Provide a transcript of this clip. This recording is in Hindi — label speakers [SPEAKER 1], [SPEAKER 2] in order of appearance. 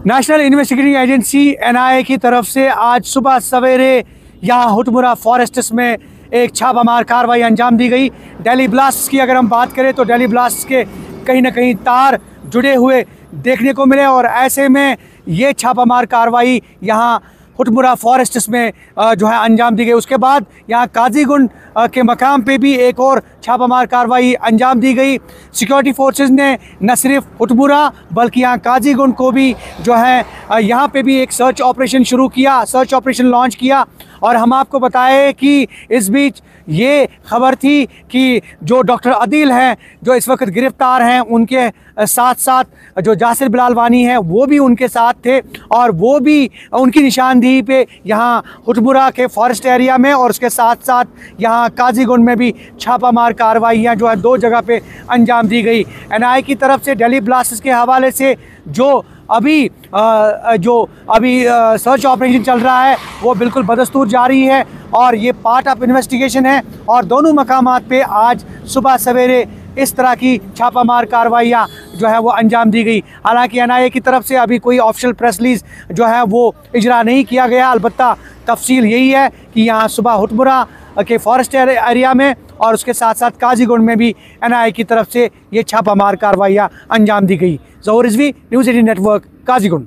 [SPEAKER 1] नेशनल इन्वेस्टिगेटिंग एजेंसी एनआईए की तरफ से आज सुबह सवेरे यहाँ हुटमुरा फॉरेस्ट्स में एक छापामार कार्रवाई अंजाम दी गई। दिल्ली ब्लास्ट की अगर हम बात करें तो दिल्ली ब्लास्ट के कहीं ना कहीं तार जुड़े हुए देखने को मिले और ऐसे में ये छापामार कार्रवाई यहाँ हुटमुरा फॉरेस्ट्स में जो है अंजाम दी गई। उसके बाद यहाँ काजीगुंड के मकाम पे भी एक और छापामार कार्रवाई अंजाम दी गई। सिक्योरिटी फोर्सेस ने न सिर्फ हुटमुरा बल्कि यहाँ काजीगुंड को भी जो है यहाँ पे भी एक सर्च ऑपरेशन शुरू किया, सर्च ऑपरेशन लॉन्च किया। और हम आपको बताएं कि इस बीच ये खबर थी कि जो डॉक्टर अदील हैं जो इस वक्त गिरफ़्तार हैं, उनके साथ साथ जो जासिर बिलाल वानी है वो भी उनके साथ थे और वो भी उनकी निशानदेही पे यहाँ हुटमुरा के फॉरेस्ट एरिया में और उसके साथ साथ यहाँ काजीगुंड में भी छापामार कार्रवाइयाँ जो है 2 जगह पे अंजाम दी गई। एनआईए की तरफ से दिल्ली ब्लास्ट के हवाले से जो अभी सर्च ऑपरेशन चल रहा है वो बिल्कुल बदस्तूर जारी है और ये पार्ट ऑफ इन्वेस्टिगेशन है और दोनों मकामात पे आज सुबह सवेरे इस तरह की छापामार कार्रवाइयाँ जो है वो अंजाम दी गई। हालांकि एनआईए की तरफ से अभी कोई ऑफिशियल प्रेस रिलीज जो है वो इजरा नहीं किया गया। अलबत्ता तफसील यही है कि यहाँ सुबह हुटमुरा के फॉरेस्ट एरिया में और उसके साथ साथ काजीगुंड में भी एनआईए की तरफ से ये छापामार कार्रवाइयाँ अंजाम दी गई। ज़हूर रिजवी, न्यूज़ 18 नेटवर्क, काजीगुंड।